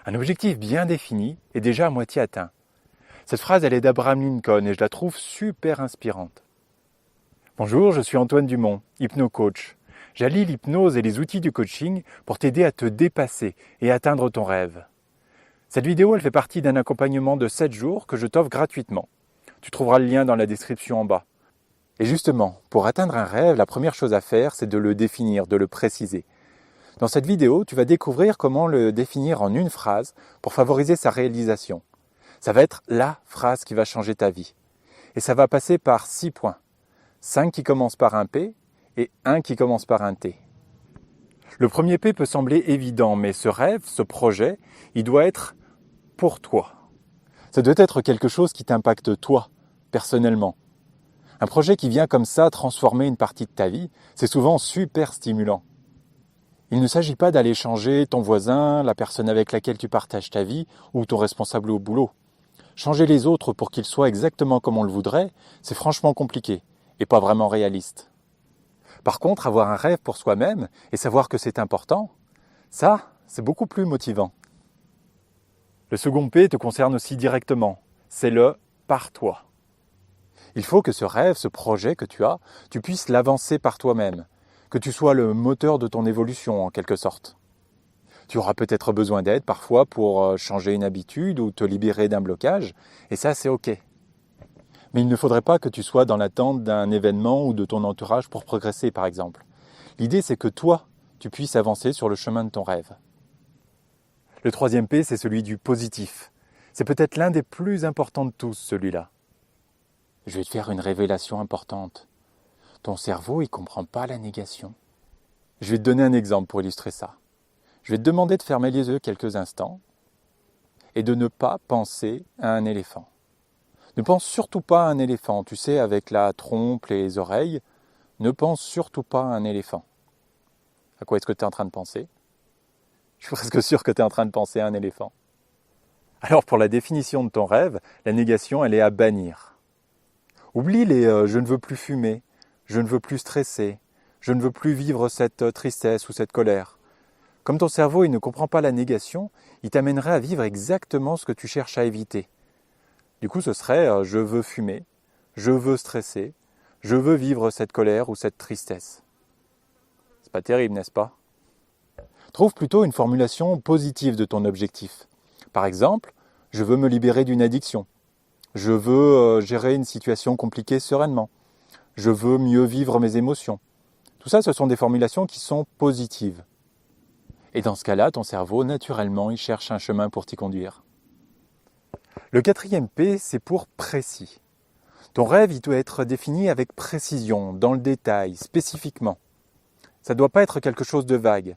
Un objectif bien défini est déjà à moitié atteint. Cette phrase, elle est d'Abraham Lincoln et je la trouve super inspirante. Bonjour, je suis Antoine Dumont, hypno-coach. J'allie l'hypnose et les outils du coaching pour t'aider à te dépasser et atteindre ton rêve. Cette vidéo, elle fait partie d'un accompagnement de 7 jours que je t'offre gratuitement. Tu trouveras le lien dans la description en bas. Et justement, pour atteindre un rêve, la première chose à faire, c'est de le définir, de le préciser. Dans cette vidéo, tu vas découvrir comment le définir en une phrase pour favoriser sa réalisation. Ça va être la phrase qui va changer ta vie. Et ça va passer par 6 points. 5 qui commencent par un P et 1 qui commence par un T. Le premier P peut sembler évident, mais ce rêve, ce projet, il doit être pour toi. Ça doit être quelque chose qui t'impacte toi, personnellement. Un projet qui vient comme ça transformer une partie de ta vie, c'est souvent super stimulant. Il ne s'agit pas d'aller changer ton voisin, la personne avec laquelle tu partages ta vie ou ton responsable au boulot. Changer les autres pour qu'ils soient exactement comme on le voudrait, c'est franchement compliqué et pas vraiment réaliste. Par contre, avoir un rêve pour soi-même et savoir que c'est important, ça, c'est beaucoup plus motivant. Le second P te concerne aussi directement, c'est le « par toi ». Il faut que ce rêve, ce projet que tu as, tu puisses l'avancer par toi-même, que tu sois le moteur de ton évolution en quelque sorte. Tu auras peut-être besoin d'aide parfois pour changer une habitude ou te libérer d'un blocage, et ça c'est ok. Mais il ne faudrait pas que tu sois dans l'attente d'un événement ou de ton entourage pour progresser par exemple. L'idée c'est que toi, tu puisses avancer sur le chemin de ton rêve. Le troisième P, c'est celui du positif. C'est peut-être l'un des plus importants de tous, celui-là. Je vais te faire une révélation importante. Ton cerveau, il ne comprend pas la négation. Je vais te donner un exemple pour illustrer ça. Je vais te demander de fermer les yeux quelques instants et de ne pas penser à un éléphant. Ne pense surtout pas à un éléphant, tu sais, avec la trompe, les oreilles. Ne pense surtout pas à un éléphant. À quoi est-ce que tu es en train de penser ? Je suis presque sûr que tu es en train de penser à un éléphant. Alors pour la définition de ton rêve, la négation, elle est à bannir. Oublie les je ne veux plus fumer, je ne veux plus stresser, je ne veux plus vivre cette tristesse ou cette colère. Comme ton cerveau il ne comprend pas la négation, il t'amènerait à vivre exactement ce que tu cherches à éviter. Du coup ce serait je veux fumer, je veux stresser, je veux vivre cette colère ou cette tristesse. C'est pas terrible, n'est-ce pas ? Trouve plutôt une formulation positive de ton objectif. Par exemple, je veux me libérer d'une addiction. Je veux gérer une situation compliquée sereinement. Je veux mieux vivre mes émotions. Tout ça, ce sont des formulations qui sont positives. Et dans ce cas-là, ton cerveau, naturellement, il cherche un chemin pour t'y conduire. Le quatrième P, c'est pour précis. Ton rêve, il doit être défini avec précision, dans le détail, spécifiquement. Ça ne doit pas être quelque chose de vague.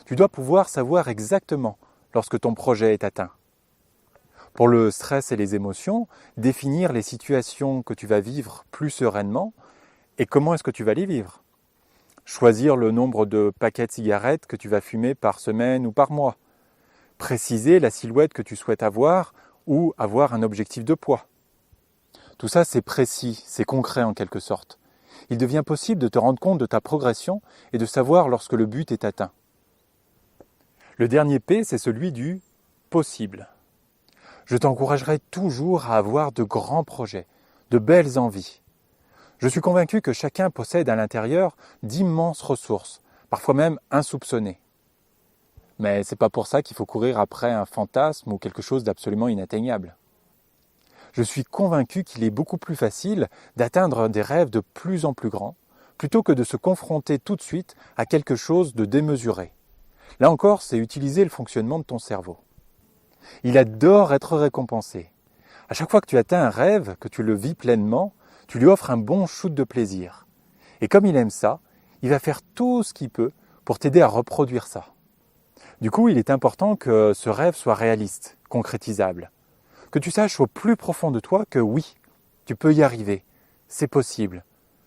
Tu dois pouvoir savoir exactement lorsque ton projet est atteint. Pour le stress et les émotions, définir les situations que tu vas vivre plus sereinement et comment est-ce que tu vas les vivre. Choisir le nombre de paquets de cigarettes que tu vas fumer par semaine ou par mois. Préciser la silhouette que tu souhaites avoir ou avoir un objectif de poids. Tout ça, c'est précis, c'est concret en quelque sorte. Il devient possible de te rendre compte de ta progression et de savoir lorsque le but est atteint. Le dernier P, c'est celui du possible. Je t'encouragerai toujours à avoir de grands projets, de belles envies. Je suis convaincu que chacun possède à l'intérieur d'immenses ressources, parfois même insoupçonnées. Mais ce n'est pas pour ça qu'il faut courir après un fantasme ou quelque chose d'absolument inatteignable. Je suis convaincu qu'il est beaucoup plus facile d'atteindre des rêves de plus en plus grands, plutôt que de se confronter tout de suite à quelque chose de démesuré. Là encore, c'est utiliser le fonctionnement de ton cerveau. Il adore être récompensé. À chaque fois que tu atteins un rêve, que tu le vis pleinement, tu lui offres un bon shoot de plaisir. Et comme il aime ça, il va faire tout ce qu'il peut pour t'aider à reproduire ça. Du coup, il est important que ce rêve soit réaliste, concrétisable. Que tu saches au plus profond de toi que oui, tu peux y arriver, c'est possible,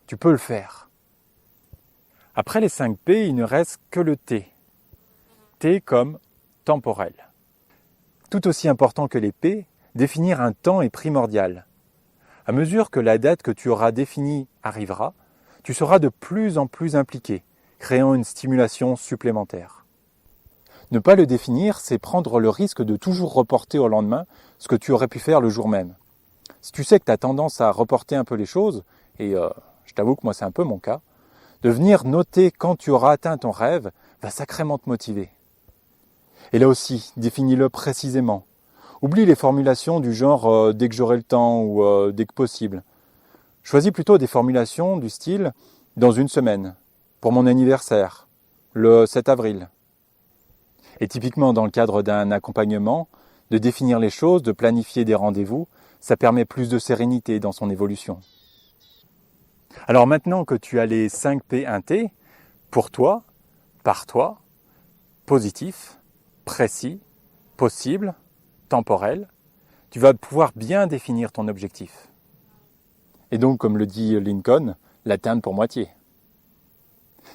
tu peux le faire. Après les 5 P, il ne reste que le T. T comme temporel. Tout aussi important que les P, définir un temps est primordial. À mesure que la date que tu auras définie arrivera, tu seras de plus en plus impliqué, créant une stimulation supplémentaire. Ne pas le définir, c'est prendre le risque de toujours reporter au lendemain ce que tu aurais pu faire le jour même. Si tu sais que tu as tendance à reporter un peu les choses, et je t'avoue que moi c'est un peu mon cas, de venir noter quand tu auras atteint ton rêve va sacrément te motiver. Et là aussi, définis-le précisément. Oublie les formulations du genre dès que j'aurai le temps ou dès que possible. Choisis plutôt des formulations du style dans une semaine, pour mon anniversaire, le 7 avril. Et typiquement dans le cadre d'un accompagnement, de définir les choses, de planifier des rendez-vous, ça permet plus de sérénité dans son évolution. Alors maintenant que tu as les 5 P1T, pour toi, par toi, positif, précis, possible, temporel, tu vas pouvoir bien définir ton objectif. Et donc, comme le dit Lincoln, l'atteindre pour moitié.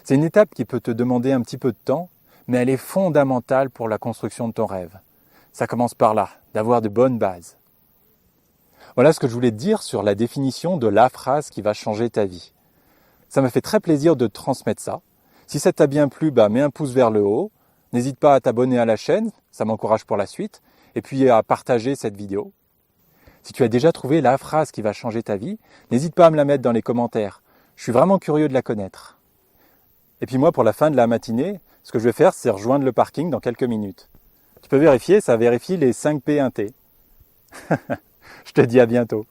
C'est une étape qui peut te demander un petit peu de temps, mais elle est fondamentale pour la construction de ton rêve. Ça commence par là, d'avoir de bonnes bases. Voilà ce que je voulais te dire sur la définition de la phrase qui va changer ta vie. Ça m'a fait très plaisir de te transmettre ça. Si ça t'a bien plu, mets un pouce vers le haut. N'hésite pas à t'abonner à la chaîne, ça m'encourage pour la suite. Et puis à partager cette vidéo. Si tu as déjà trouvé la phrase qui va changer ta vie, n'hésite pas à me la mettre dans les commentaires. Je suis vraiment curieux de la connaître. Et puis moi, pour la fin de la matinée, ce que je vais faire, c'est rejoindre le parking dans quelques minutes. Tu peux vérifier, ça vérifie les 5 P1T. Je te dis à bientôt.